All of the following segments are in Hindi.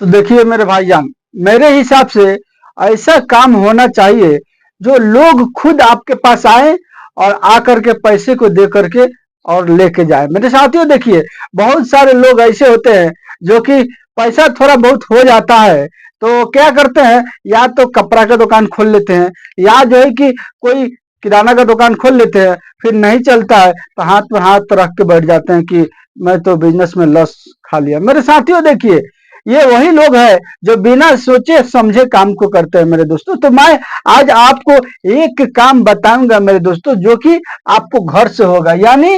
तो देखिए मेरे भाईजान, मेरे हिसाब से ऐसा काम होना चाहिए जो लोग खुद आपके पास आए और आकर के पैसे को दे करके और लेके जाए। मेरे साथियों देखिए, बहुत सारे लोग ऐसे होते हैं जो कि पैसा थोड़ा बहुत हो जाता है तो क्या करते हैं, या तो कपड़ा का दुकान खोल लेते हैं या जो है कि कोई किराना का दुकान खोल लेते हैं। फिर नहीं चलता है तो हाथ पर हाथ रख के बैठ जाते हैं कि मैं तो बिजनेस में लॉस खा लिया। मेरे साथियों देखिए, ये वही लोग हैं जो बिना सोचे समझे काम को करते हैं मेरे दोस्तों। तो मैं आज आपको एक काम बताऊंगा मेरे दोस्तों, जो कि आपको घर से होगा। यानी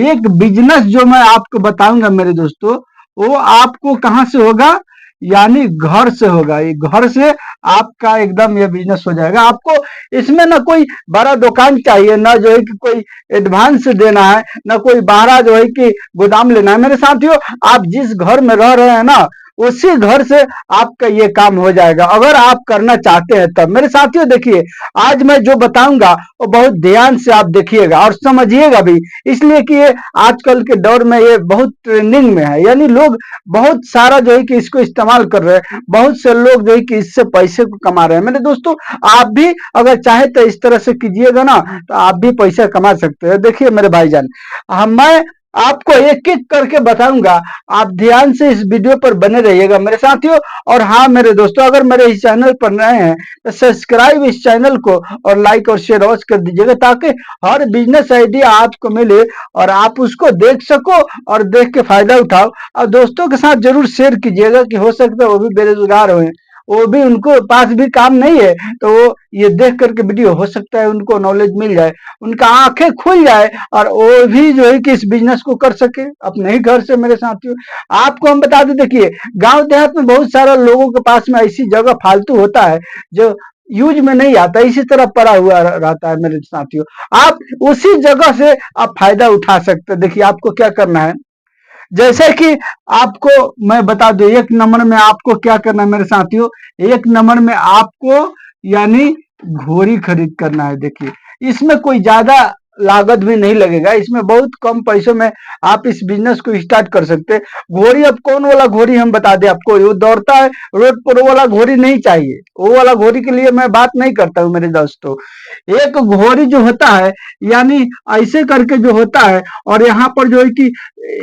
एक बिजनेस जो मैं आपको बताऊंगा मेरे दोस्तों, वो आपको कहां से होगा, यानी घर से होगा। ये घर से आपका एकदम ये बिजनेस हो जाएगा। आपको इसमें ना कोई बड़ा दुकान चाहिए, ना जो है कि कोई एडवांस देना है, ना कोई बाहर जो है कि गोदाम लेना है। मेरे साथियों, आप जिस घर में रह रहे हैं ना, उसी घर से आपका ये काम हो जाएगा, अगर आप करना चाहते हैं तब। मेरे साथियों देखिए, आज मैं जो बताऊंगा वो बहुत ध्यान से आप देखिएगा और समझिएगा भी, इसलिए कि ये आजकल के दौर में ये बहुत ट्रेंडिंग में है। यानी लोग बहुत सारा जो है कि इसको इस्तेमाल कर रहे हैं, बहुत से लोग जो है कि इससे पैसे को कमा रहे हैं। मेरे दोस्तों, आप भी अगर चाहे तो इस तरह से कीजिएगा ना, तो आप भी पैसा कमा सकते हैं। देखिए मेरे भाईजान, मैं आपको एक एक करके बताऊंगा, आप ध्यान से इस वीडियो पर बने रहिएगा मेरे साथियों। और हाँ मेरे दोस्तों, अगर मेरे इस चैनल पर नए हैं तो सब्सक्राइब इस चैनल को और लाइक और शेयर अवश्य कर दीजिएगा, ताकि हर बिजनेस आइडिया आपको मिले और आप उसको देख सको और देख के फायदा उठाओ। और दोस्तों के साथ जरूर शेयर कीजिएगा, कि हो सकता है वो भी बेरोजगार हुए, वो भी उनको पास भी काम नहीं है, तो वो ये देख करके वीडियो हो सकता है उनको नॉलेज मिल जाए, उनका आंखें खुल जाए और वो भी जो है कि इस बिजनेस को कर सके अपने ही घर से। मेरे साथियों, आपको हम बता दें, देखिए गांव देहात में बहुत सारा लोगों के पास में ऐसी जगह फालतू होता है जो यूज में नहीं आता, इसी तरह पड़ा हुआ रहता है मेरे साथियों। आप उसी जगह से आप फायदा उठा सकते हैं। देखिए आपको क्या करना है, जैसे कि आपको मैं बता दूं, एक नंबर में आपको क्या करना है मेरे साथियों, एक नंबर में आपको यानी घोड़ी खरीद करना है। देखिए इसमें कोई ज्यादा लागत भी नहीं लगेगा, इसमें बहुत कम पैसों में आप इस बिजनेस को स्टार्ट कर सकते हैं। घोड़ी, अब कौन वाला घोड़ी हम बता दें आपको, वो दौड़ता है रोड पर, वो वाला घोड़ी नहीं चाहिए। वो वाला घोड़ी के लिए मैं बात नहीं करता हूँ मेरे दोस्तों। एक घोड़ी जो होता है, यानी ऐसे करके जो होता है, और यहाँ पर जो है कि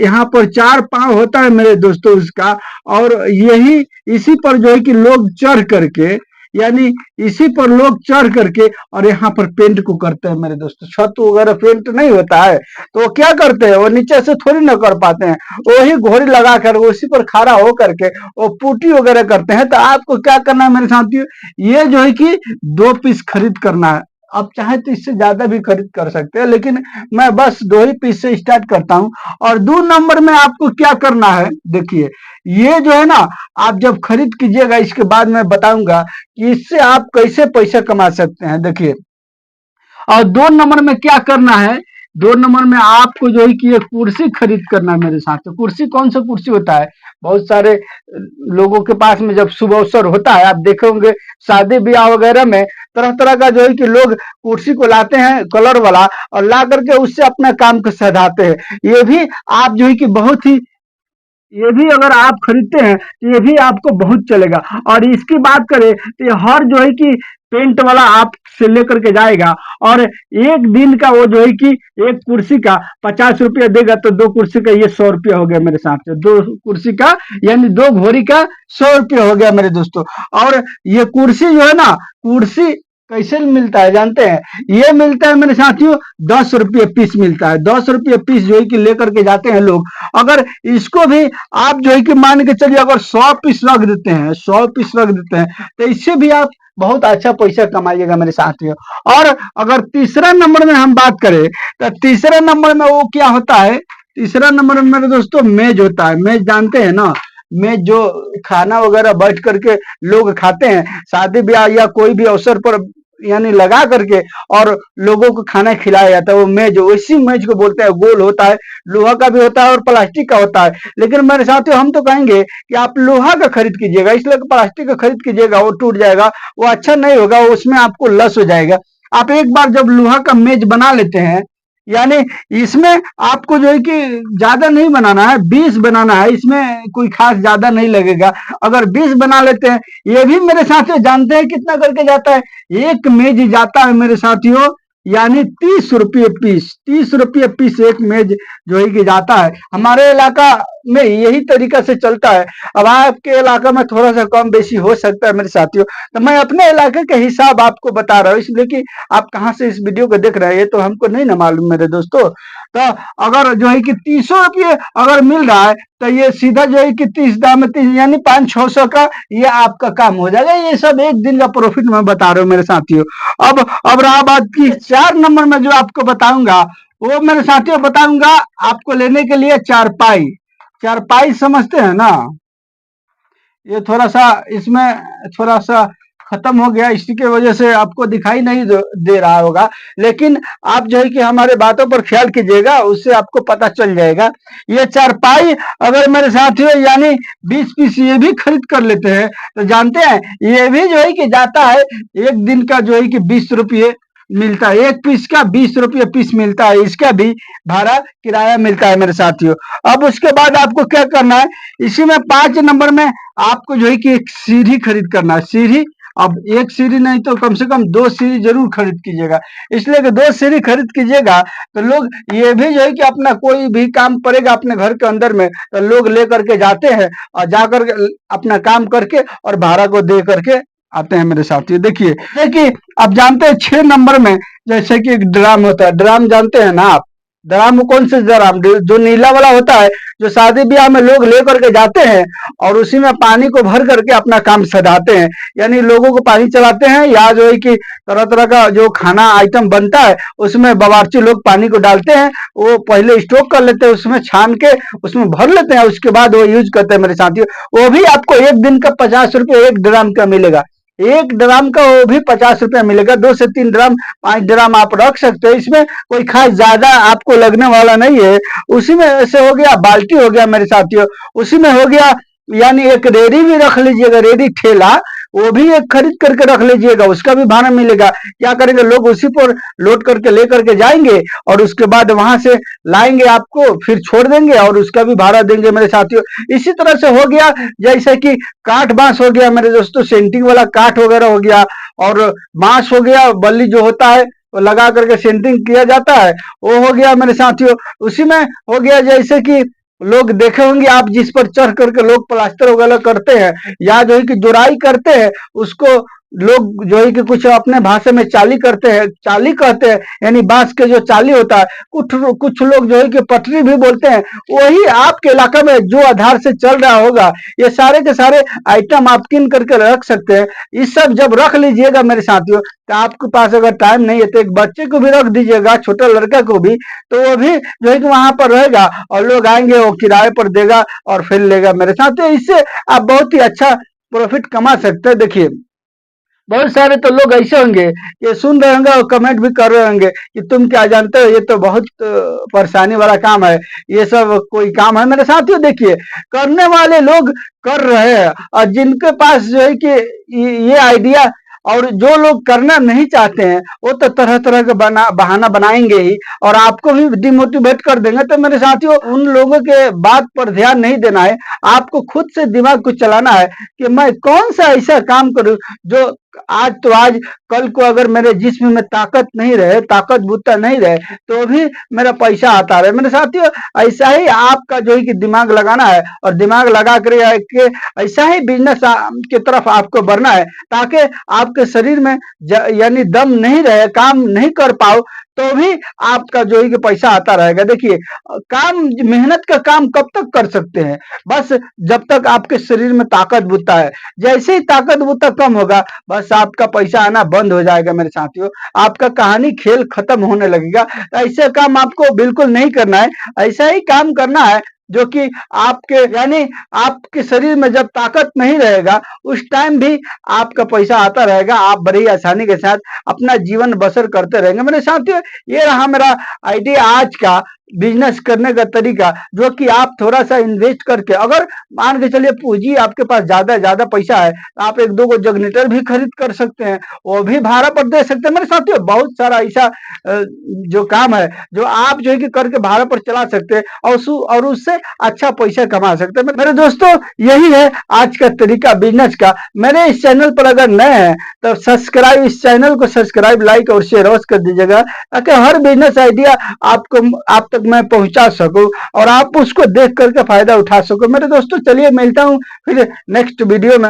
यहाँ पर चार पांव होता है मेरे दोस्तों उसका, और यही इसी पर जो है कि लोग चढ़ करके, यानी इसी पर लोग चढ़ करके और यहाँ पर पेंट को करते हैं मेरे दोस्तों। छत वगैरह पेंट नहीं होता है तो वो क्या करते हैं, वो नीचे से थोड़ी ना कर पाते हैं, वही घोड़ी लगा कर उसी पर खड़ा हो करके वो पुट्टी वगैरह करते हैं। तो आपको क्या करना है मेरे साथियों, ये जो है कि 2 पीस खरीद करना है। आप चाहे तो इससे ज्यादा भी खरीद कर सकते हैं, लेकिन मैं बस 2 ही पीस से स्टार्ट करता हूँ। और 2 नंबर में आपको क्या करना है, देखिए ये जो है ना, आप जब खरीद कीजिएगा इसके बाद मैं बताऊंगा कि इससे आप कैसे पैसा कमा सकते हैं। देखिए, और 2 नंबर में क्या करना है, 2 नंबर में आपको जो है कि ये कुर्सी खरीद करना है मेरे साथ। तो कुर्सी, कौन सा कुर्सी होता है, बहुत सारे लोगों के पास में जब शुभ अवसर होता है, आप देखे होंगे शादी ब्याह वगैरह में तरह तरह का जो है कि लोग कुर्सी को लाते हैं कलर वाला, और ला करके उससे अपना काम को सधाते हैं। ये भी आप जो है कि बहुत ही, ये भी अगर आप खरीदते हैं तो ये भी आपको बहुत चलेगा। और इसकी बात करें तो ये हर जो है कि पेंट वाला आप से लेकर के जाएगा, और एक दिन का वो जो है कि एक कुर्सी का 50 रुपया देगा, तो 2 कुर्सी का ये 100 रुपया हो गया मेरे साथ से। 2 कुर्सी का यानी 2 घोड़ी का 100 रुपया हो गया मेरे दोस्तों। और ये कुर्सी जो है ना, कुर्सी कैसे मिलता है जानते हैं, ये मिलता है मेरे साथियों 10 रुपये पीस मिलता है। 10 रुपये पीस जो है कि लेकर के जाते हैं लोग। अगर इसको भी आप जो है कि मान के चलिए, अगर 100 पीस रख देते हैं, 100 पीस रख देते हैं, तो इससे भी आप बहुत अच्छा पैसा कमाइएगा मेरे साथियों। और अगर तीसरा नंबर में हम बात करें, तो तीसरे नंबर में वो क्या होता है, तीसरा नंबर में मेरे दोस्तों मेज होता है। मेज जानते हैं ना, मेज जो खाना वगैरह बैठ करके लोग खाते हैं, शादी ब्याह या कोई भी अवसर पर यानी लगा करके और लोगों को खाना खिलाया जाता है, वो मेज, उसी मेज को बोलते हैं। गोल होता है, लोहा का भी होता है और प्लास्टिक का होता है। लेकिन मेरे साथियों, हम तो कहेंगे कि आप लोहा का खरीद कीजिएगा, इसलिए प्लास्टिक का खरीद कीजिएगा वो टूट जाएगा, वो अच्छा नहीं होगा, उसमें आपको लस हो जाएगा। आप एक बार जब लोहा का मेज बना लेते हैं, यानी इसमें आपको जो है कि ज्यादा नहीं बनाना है, 20 बनाना है, इसमें कोई खास ज्यादा नहीं लगेगा। अगर 20 बना लेते हैं, ये भी मेरे साथियों जानते हैं कितना करके जाता है? एक मेज जाता है मेरे साथियों, यानी 30 रुपये पीस, 30 रुपये पीस एक मेज जो है कि जाता है। हमारे इलाका में यही तरीका से चलता है। अब आपके इलाका में थोड़ा सा कम बेसी हो सकता है मेरे साथियों, तो मैं अपने इलाके के हिसाब आपको बता रहा हूँ, इसलिए कि आप कहाँ से इस वीडियो को देख रहे हैं ये तो हमको नहीं ना मालूम मेरे दोस्तों। तो अगर जो है कि 30 रुपये अगर मिल रहा है, तो ये सीधा जो है कि 30 दाम में 30 यानी 500-600 का ये आपका काम हो जाएगा। ये सब एक दिन का प्रॉफिट मैं बता रहा हूँ मेरे साथियों। अब रहा बात की 4 नंबर में जो आपको बताऊंगा, वो मेरे साथियों बताऊंगा आपको लेने के लिए चारपाई। चारपाई समझते हैं ना? ये थोड़ा सा इसमें थोड़ा सा खत्म हो गया, इसी की वजह से आपको दिखाई नहीं दे रहा होगा, लेकिन आप जो है कि हमारे बातों पर ख्याल कीजिएगा, उससे आपको पता चल जाएगा। ये चारपाई अगर मेरे साथियों यानी 20 पीस ये भी खरीद कर लेते हैं, तो जानते हैं ये भी जो है कि जाता है एक दिन का जो है कि 20 रुपये मिलता है, एक पीस का 20 रुपये पीस मिलता है, इसका भी भाड़ा किराया मिलता है मेरे साथियों। अब उसके बाद आपको क्या करना है, इसी में 5 नंबर में आपको जो है कि एक सीढ़ी खरीद करना है। सीढ़ी, अब एक सीढ़ी नहीं तो कम से कम 2 सीढ़ी जरूर खरीद कीजिएगा, इसलिए कि 2 सीढ़ी खरीद कीजिएगा तो लोग ये भी जो है कि अपना कोई भी काम पड़ेगा अपने घर के अंदर में, तो लोग लेकर के जाते हैं और जाकर अपना काम करके और भाड़ा को दे करके आते हैं मेरे साथियों। देखिए देखिए, आप जानते हैं 6 नंबर में जैसे कि एक ड्राम होता है, ड्राम जानते हैं ना आप? ड्राम कौन से ड्राम? जो नीला वाला होता है, जो शादी ब्याह में लोग लेकर के जाते हैं और उसी में पानी को भर करके अपना काम सजाते हैं, यानी लोगों को पानी चलाते हैं, या जो है कि तरह तरह का जो खाना आइटम बनता है उसमें बावर्ची लोग पानी को डालते हैं, वो पहले स्टॉक कर लेते हैं, उसमें छान के उसमें भर लेते हैं, उसके बाद वो यूज करते हैं मेरे साथियों। वो भी आपको एक दिन का 50 रुपये एक ड्राम का मिलेगा, एक ड्राम का वो भी 50 रुपया मिलेगा। 2 से 3 ड्राम, 5 ड्राम आप रख सकते हो, इसमें कोई खास ज्यादा आपको लगने वाला नहीं है। उसी में ऐसे हो गया, बाल्टी हो गया मेरे साथियों, उसी में हो गया, यानी एक रेडी भी रख लीजिएगा, रेडी ठेला वो भी एक खरीद करके रख लीजिएगा, उसका भी भाड़ा मिलेगा। क्या करेंगे लोग, उसी पर लोड करके लेकर के जाएंगे और उसके बाद वहां से लाएंगे, आपको फिर छोड़ देंगे और उसका भी भाड़ा देंगे मेरे साथियों। इसी तरह से हो गया, जैसे कि काठ बांस हो गया मेरे दोस्तों, सेंटिंग वाला काठ वगैरह हो गया, और बांस हो गया, बल्ली जो होता है वो लगा करके सेंटिंग किया जाता है, वो हो गया मेरे साथियों। उसी में हो गया जैसे कि लोग देखे होंगे आप, जिस पर चढ़ करके लोग प्लास्टर वगैरह करते हैं या जो है कि जुराई करते हैं, उसको लोग जो है कि कुछ अपने भाषा में चाली करते हैं, चाली कहते हैं, यानी बांस के जो चाली होता है, कुछ कुछ लोग जो है कि पटरी भी बोलते हैं। वही आपके इलाका में जो आधार से चल रहा होगा, ये सारे के सारे आइटम आप किन करके रख सकते हैं। इस सब जब रख लीजिएगा मेरे साथियों, तो आपके पास अगर टाइम नहीं है तो एक बच्चे को भी रख दीजिएगा, छोटा लड़का को भी, तो वो भी जो है कि वहां पर रहेगा और लोग आएंगे, वो किराए पर देगा और फिर लेगा मेरे साथियों। इससे आप बहुत ही अच्छा प्रॉफिट कमा सकते हैं। देखिए बहुत सारे तो लोग ऐसे होंगे, ये सुन रहे होंगे और कमेंट भी कर रहे होंगे कि तुम क्या जानते हो, ये तो बहुत परेशानी वाला काम है, ये सब कोई काम है? मेरे साथियों देखिए, करने वाले लोग कर रहे हैं, और जिनके पास जो है कि ये आइडिया, और जो लोग करना नहीं चाहते हैं वो तो तरह तरह का बहाना बनाएंगे ही और आपको भी डिमोटिवेट कर देंगे। तो मेरे साथियों उन लोगों के बात पर ध्यान नहीं देना है, आपको खुद से दिमाग को चलाना है कि मैं कौन सा ऐसा काम करूं जो आज तो आज, कल को अगर मेरे जिस्म में ताकत नहीं रहे, ताकत बुता नहीं रहे, तो भी मेरा पैसा आता रहे। मेरे साथियों ऐसा ही आपका जो है कि दिमाग लगाना है, और दिमाग लगा कर के ऐसा ही बिजनेस की तरफ आपको बढ़ना है, ताकि आपके शरीर में यानी दम नहीं रहे, काम नहीं कर पाओ, तो भी आपका जो है कि पैसा आता रहेगा। देखिए काम, मेहनत का काम कब तक कर सकते हैं? बस जब तक आपके शरीर में ताकत बुता है। जैसे ही ताकत बुता कम होगा, बस आपका पैसा आना बंद हो जाएगा मेरे साथियों, आपका कहानी खेल खत्म होने लगेगा। ऐसे काम आपको बिल्कुल नहीं करना है, ऐसा ही काम करना है जो कि आपके यानी आपके शरीर में जब ताकत नहीं रहेगा उस टाइम भी आपका पैसा आता रहेगा, आप बड़ी आसानी के साथ अपना जीवन बसर करते रहेंगे। मेरे साथियों ये रहा मेरा आइडिया आज का, बिजनेस करने का तरीका, जो कि आप थोड़ा सा इन्वेस्ट करके, अगर मान के चलिए पूंजी आपके पास ज्यादा पैसा है, आप एक दो गो जनरेटर भी खरीद कर सकते हैं, वो भी भाड़ा पर दे सकते हैं। मेरे साथियों बहुत सारा ऐसा जो काम है जो आप जो है कि करके भाड़ा पर चला सकते हैं और उससे अच्छा पैसा कमा सकते हैं। मेरे दोस्तों यही है आज का तरीका बिजनेस का। मेरे इस चैनल पर अगर नए हैं तो सब्सक्राइब, इस चैनल को सब्सक्राइब, लाइक और शेयर अवश्य कर दीजिएगा, ताकि हर बिजनेस आइडिया आप तक मैं पहुंचा सकूं और आप उसको देख करके फायदा उठा सको। मेरे दोस्तों चलिए मिलता हूं फिर नेक्स्ट वीडियो में।